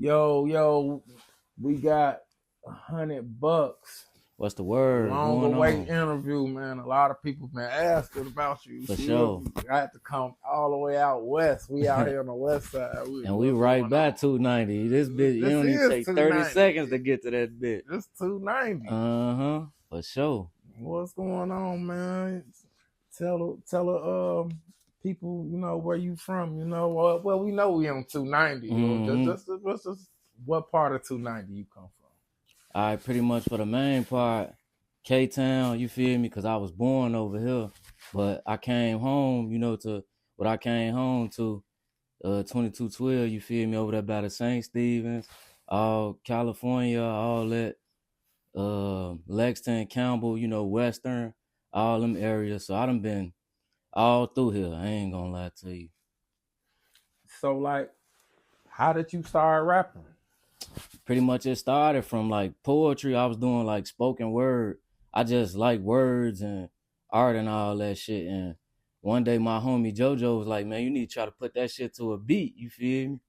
Yo, we got $100. What's the word Long going awaited on? interview, man. A lot of people been asking about you. For Feel sure. me? I had to come all the way out west. We out here on the west side. And we right back 290. This bitch, you This don't even is take 30 290. seconds to get to that bit. This 290. For sure. What's going on, man? Tell people, where you from, well, we know we on 290. Just what part of 290 you come from? All right, pretty much for the main part, K-Town, you feel me? Because I was born over here. But I came home, to what I came home to, 2212, you feel me, over there by the St. Stephen's, all California, all that, Lexington, Campbell, Western, all them areas. So I done been all through here. I ain't gonna lie to you. So, like, how did you start rapping? Pretty much it started from like poetry. I was doing like spoken word. I just like words and art and all that shit. And one day my homie JoJo was like, man, you need to try to put that shit to a beat. You feel me?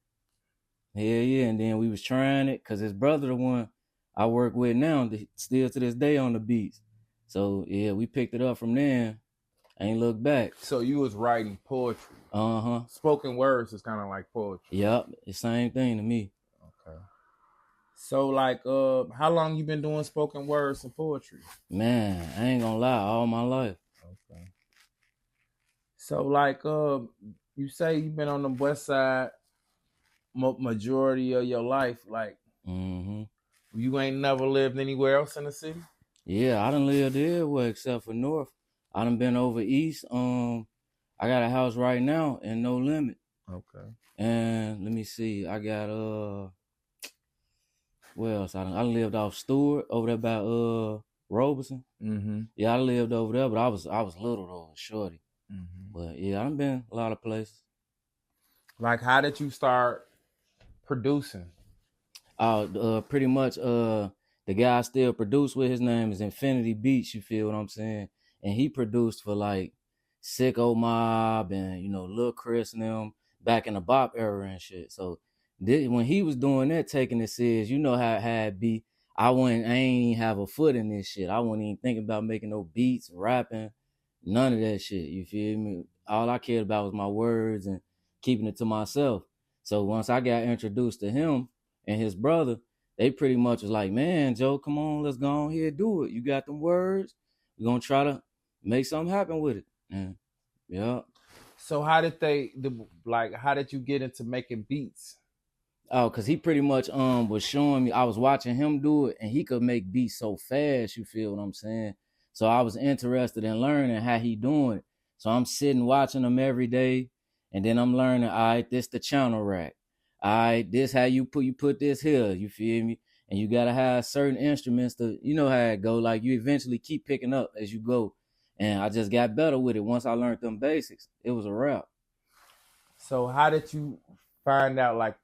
Yeah. And then we was trying it because his brother, the one I work with now, still to this day on the beats. So yeah, we picked it up from there. Ain't looked back. So you was writing poetry. Uh-huh. Spoken words is kind of like poetry. Yep, the same thing to me. Okay. So like, how long you been doing spoken words and poetry? Man, I ain't gonna lie, all my life. Okay. So like, you say you've been on the west side majority of your life. Like, you ain't never lived anywhere else in the city? Yeah, I done lived everywhere except for north. I done been over east. I got a house right now in No Limit. Okay. And let me see, I got where else? I done lived off Stewart over there by Robeson. Mm-hmm. Yeah, I lived over there, but I was little though, shorty. Mm-hmm. But yeah, I done been a lot of places. Like, how did you start producing? Pretty much the guy I still produce with, his name is Infinity Beats, you feel what I'm saying? And he produced for like Sicko Mob and, Lil Chris and them back in the Bop era and shit. So when he was doing that, taking it serious, you know how it had be. I ain't even have a foot in this shit. I wasn't even thinking about making no beats, rapping, none of that shit. You feel me? All I cared about was my words and keeping it to myself. So once I got introduced to him and his brother, they pretty much was like, man, Joe, come on, let's go on here, do it. You got them words. We're going to try to make something happen with it. And yeah. So how did you get into making beats? Oh, because he pretty much was showing me, I was watching him do it, and he could make beats so fast, you feel what I'm saying? So I was interested in learning how he doing it. So I'm sitting watching him every day, and then I'm learning, all right, this the channel rack. All right, this how you put this here, you feel me? And you gotta have certain instruments to, you know how it go, like you eventually keep picking up as you go. And I just got better with it once I learned them basics. It was a wrap. So how did you find out like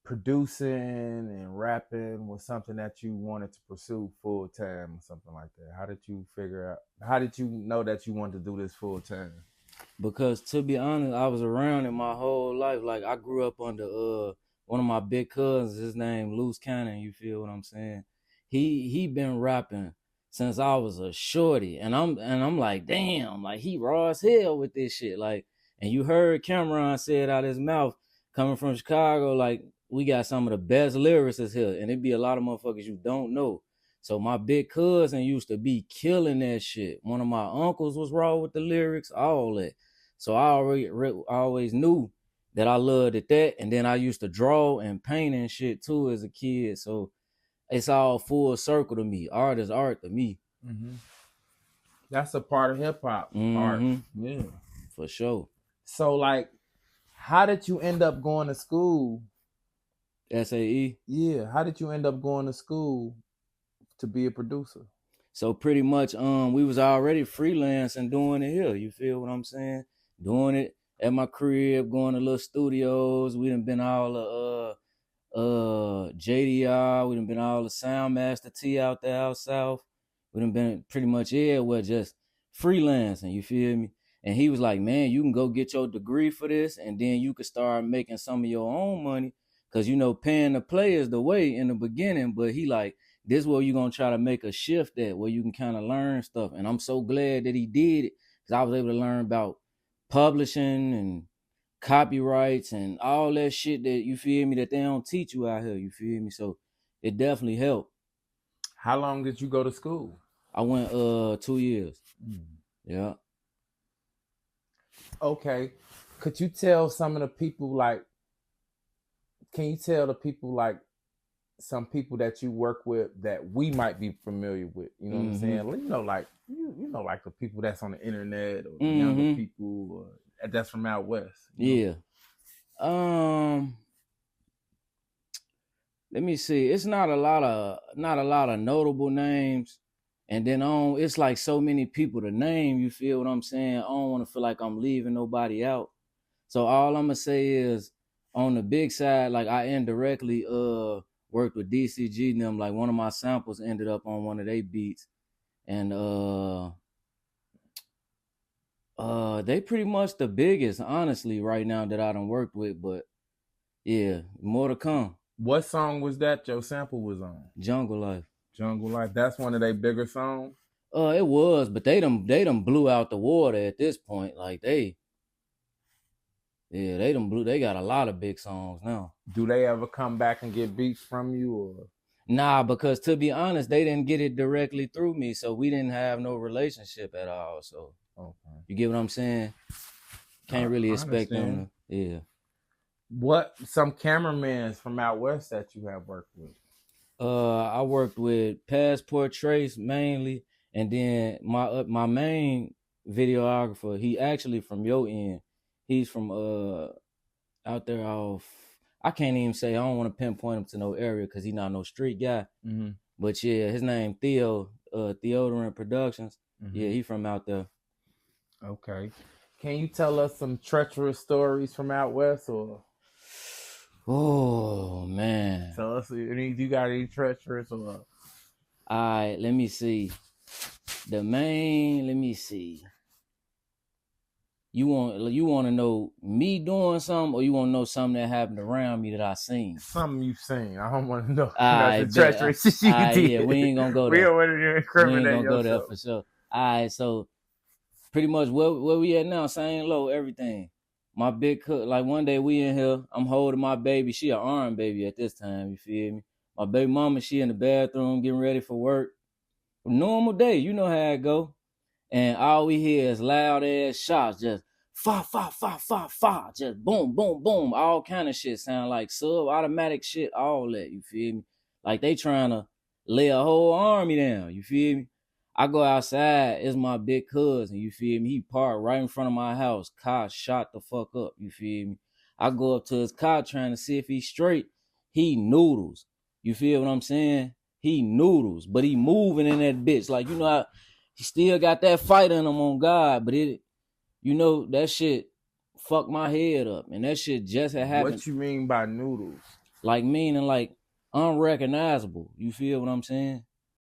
producing and rapping was something that you wanted to pursue full time or something like that? How did you know that you wanted to do this full time? Because to be honest, I was around it my whole life. Like I grew up under one of my big cousins, his name Loose Cannon, you feel what I'm saying? He been rapping since I was a shorty. And I'm like, damn, like he raw as hell with this shit. Like, and you heard Cameron say it out his mouth coming from Chicago, like we got some of the best lyricists here. And it be a lot of motherfuckers you don't know. So my big cousin used to be killing that shit. One of my uncles was raw with the lyrics, all that. So I always knew that I loved it that. And then I used to draw and paint and shit too as a kid. So it's all full circle to me. Art is art to me. Mm-hmm. That's a part of hip hop art. Yeah, for sure. So like, how did you end up going to school? SAE? Yeah, how did you end up going to school to be a producer? So pretty much we was already freelancing doing it here. You feel what I'm saying? Doing it at my crib, going to little studios. We done been all JDR, we done been all the Soundmaster T out there out south. We done been pretty much everywhere just freelancing, you feel me? And he was like, man, you can go get your degree for this and then you can start making some of your own money. Cause paying the players the way in the beginning, but he like, this is where you're gonna try to make a shift at where you can kind of learn stuff. And I'm so glad that he did it, because I was able to learn about publishing and copyrights and all that shit that, you feel me, that they don't teach you out here, you feel me? So it definitely helped. How long did you go to school? I went 2 years. Yeah. Okay. Could you tell some of the people, like, can you tell the people, like, some people that you work with that we might be familiar with? You know what I'm saying? Like like the people that's on the internet, or the younger people that's from out west. Yeah. Let me see. It's not a lot of notable names. And then it's like so many people to name, you feel what I'm saying? I don't want to feel like I'm leaving nobody out. So all I'm gonna say is, on the big side, like, I indirectly worked with DCG and them. Like, one of my samples ended up on one of their beats. And they pretty much the biggest, honestly, right now that I done worked with. But yeah, more to come. What song was that your sample was on? Jungle Life. Jungle Life. That's one of their bigger songs? It was, but they done blew out the water at this point. Like, they got a lot of big songs now. Do they ever come back and get beats from you, or? Nah, because to be honest, they didn't get it directly through me, so we didn't have no relationship at all. So You get what I'm saying? Can't really expect them to, yeah. What some cameramans from out west that you have worked with? I worked with Passport Trace mainly, and then my main videographer, he actually from your end. He's from out there off. I can't even say. I don't want to pinpoint him to no area because he's not no street guy. But yeah, his name Theo, Theodorin Productions. Yeah, he from out there. Okay. Can you tell us some treacherous stories from out west, or? Oh man. Tell us, you got any treacherous, or? All right, let me see. Let me see. You want to know me doing something, or you want to know something that happened around me that I seen? Something you seen. I don't want to know. That's the treacherous shit you did. Yeah, we ain't gonna go there. We don't want to incriminate yourself. We ain't gonna go there for sure. All right, so pretty much where we at now, same low, everything. My big cook, like one day we in here, I'm holding my baby. She an arm baby at this time, you feel me? My baby mama, she in the bathroom getting ready for work. Normal day, you know how it go. And all we hear is loud ass shots, just fa, fa, fa, fa, fa, just boom, boom, boom. All kind of shit sound like sub-automatic shit, all that, you feel me? Like they trying to lay a whole army down, you feel me? I go outside, it's my big cousin, you feel me? He parked right in front of my house. Car shot the fuck up, you feel me? I go up to his car trying to see if he's straight. He noodles. You feel what I'm saying? He noodles, but he moving in that bitch. Like, you know how he still got that fight in him on God, but that shit fucked my head up. And that shit just had happened. What you mean by noodles? Like, meaning like unrecognizable. You feel what I'm saying?